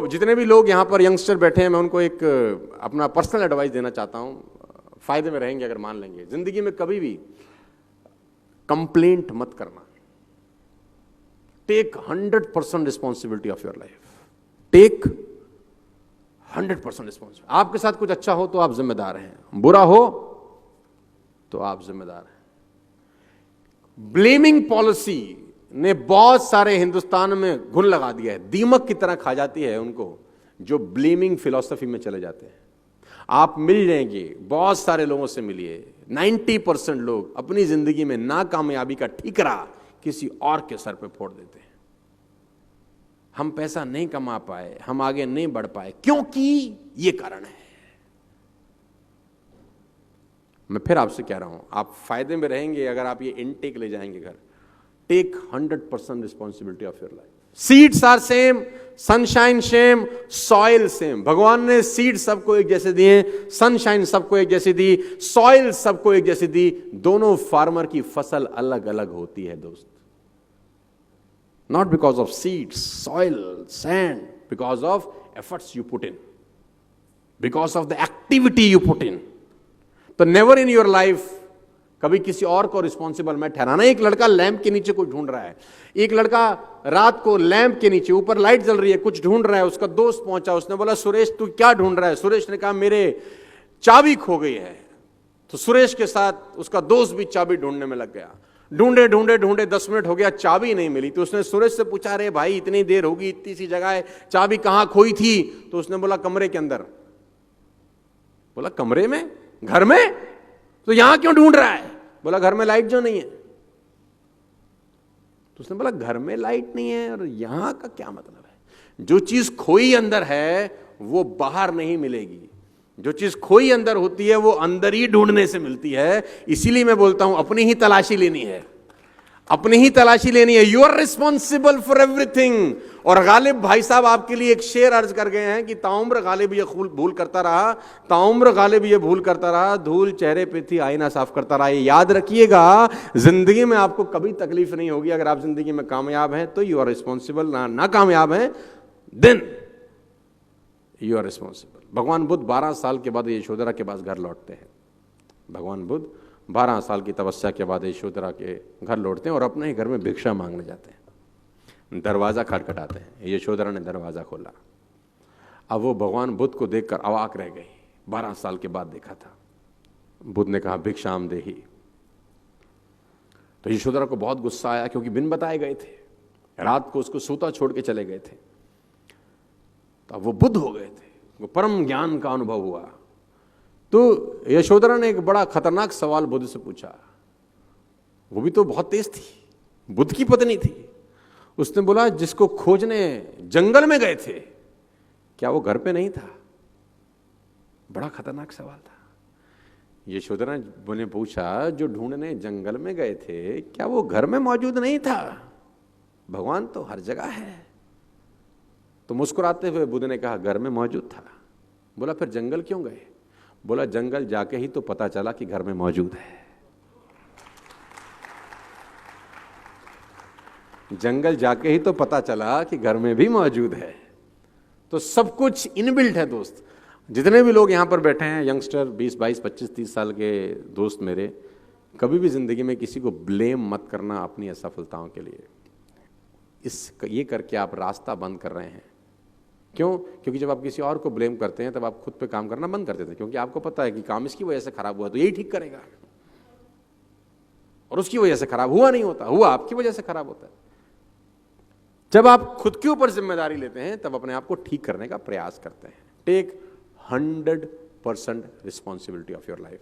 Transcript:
जितने भी लोग यहाँ पर यंगस्टर बैठे हैं, मैं उनको एक अपना पर्सनल एडवाइस देना चाहता हूँ, फायदे में रहेंगे अगर मान लेंगे। जिंदगी में कभी भी कंप्लेंट मत करना। Take 100% responsibility of your life. Take 100% responsibility. आपके साथ कुछ अच्छा हो तो आप जिम्मेदार हैं, बुरा हो तो आप जिम्मेदार हैं। ब्लेमिंग पॉलिसी ने बहुत सारे हिंदुस्तान में घुन लगा दिया है। दीमक की तरह खा जाती है उनको जो ब्लेमिंग फिलॉसफी में चले जाते हैं। आप मिल जाएंगे, बहुत सारे लोगों से मिलिए, 90% लोग अपनी जिंदगी में नाकामयाबी का ठीकरा किसी और के सर पे फोड़ देते हैं। हम पैसा नहीं कमा पाए, हम आगे नहीं बढ़ पाए, क्योंकि ये कारण है। मैं फिर आपसे कह रहा हूं, आप फायदे में रहेंगे अगर आप ये इनटेक ले जाएंगे घर। Take 100% responsibility of your life. Seeds are same, sunshine same, soil same. भगवान ने सीड सबको एक जैसे दिए, सनशाइन सबको एक जैसी दी, सॉइल सबको एक जैसी दी। दोनों फार्मर की फसल अलग अलग होती है दोस्त। Not because of seeds, soil, sand, because of efforts you put in, because of the activity you put in. तो never in your life कभी किसी और को रिस्पॉन्सिबल मैं ठहराना। एक लड़का लैंप के नीचे कुछ ढूंढ रहा है, एक लड़का रात को लैंप के नीचे, ऊपर लाइट जल रही है, कुछ ढूंढ रहा है। उसका दोस्त पहुंचा, उसने बोला सुरेश तू क्या ढूंढ रहा है? सुरेश ने कहा मेरे चाबी खो गई है। तो सुरेश के साथ उसका दोस्त भी चाबी ढूंढने में लग गया। ढूंढे ढूंढे ढूंढे 10 मिनट हो गया, चाबी नहीं मिली। तो उसने सुरेश से पूछा, अरे भाई इतनी देर होगी, इतनी सी जगह है, चाबी कहां खोई थी? तो उसने बोला कमरे के अंदर। बोला कमरे में? घर में? तो यहां क्यों ढूंढ रहा है? बोला घर में लाइट जो नहीं है। तो उसने बोला घर में लाइट नहीं है और यहां का क्या मतलब है? जो चीज खोई अंदर है वो बाहर नहीं मिलेगी। जो चीज खोई अंदर होती है वो अंदर ही ढूंढने से मिलती है। इसीलिए मैं बोलता हूं अपनी ही तलाशी लेनी है, अपनी ही तलाशी लेनी है। You are responsible for everything. और गालिब भाई साहब आपके लिए एक शेर अर्ज कर गए हैं कि ताउम्र गालिब ये भूल करता रहा, ताउम्र गालिब ये भूल करता रहा, धूल चेहरे पे थी आईना साफ करता रहा। ये याद रखिएगा, जिंदगी में आपको कभी तकलीफ नहीं होगी अगर आप जिंदगी में कामयाब हैं तो यू आर रिस्पॉन्सिबल, ना कामयाब हैं देन यू आर रिस्पॉन्सिबल। भगवान बुद्ध 12 साल के बाद यशोधरा के पास घर लौटते हैं। भगवान बुद्ध 12 साल की तपस्या के बाद यशोधरा के घर लौटते हैं और अपने ही घर में भिक्षा मांगने जाते हैं। दरवाजा खटखटाते हैं, यशोधरा ने दरवाजा खोला। अब वो भगवान बुद्ध को देखकर अवाक रह गई। 12 साल के बाद देखा था। बुद्ध ने कहा भिक्षाम देहि। तो यशोधरा को बहुत गुस्सा आया क्योंकि बिन बताए गए थे, रात को उसको सूता छोड़ के चले गए थे। तो अब वो बुद्ध हो गए थे, वो परम ज्ञान का अनुभव हुआ। तो यशोधरा ने एक बड़ा खतरनाक सवाल बुद्ध से पूछा। वो भी तो बहुत तेज थी, बुद्ध की पत्नी थी। उसने बोला जिसको खोजने जंगल में गए थे क्या वो घर पे नहीं था? बड़ा खतरनाक सवाल था। यशोधरा ने पूछा जो ढूंढने जंगल में गए थे क्या वो घर में मौजूद नहीं था? भगवान तो हर जगह है। तो मुस्कुराते हुए बुद्ध ने कहा घर में मौजूद था। बोला फिर जंगल क्यों गए? बोला जंगल जाके ही तो पता चला कि घर में मौजूद है। जंगल जाके ही तो पता चला कि घर में भी मौजूद है। तो सब कुछ इनबिल्ट है दोस्त। जितने भी लोग यहां पर बैठे हैं, यंगस्टर 20, 22, 25, 30 साल के दोस्त मेरे, कभी भी जिंदगी में किसी को ब्लेम मत करना अपनी असफलताओं के लिए। ये करके आप रास्ता बंद कर रहे हैं। क्यों? क्योंकि जब आप किसी और को ब्लेम करते हैं तब आप खुद पे काम करना बंद कर देते हैं, क्योंकि आपको पता है कि काम इसकी वजह से खराब हुआ तो यही ठीक करेगा, और उसकी वजह से खराब हुआ नहीं होता, हुआ आपकी वजह से खराब होता है। जब आप खुद के ऊपर जिम्मेदारी लेते हैं तब अपने आप को ठीक करने का प्रयास करते हैं। Take 100% responsibility of your life.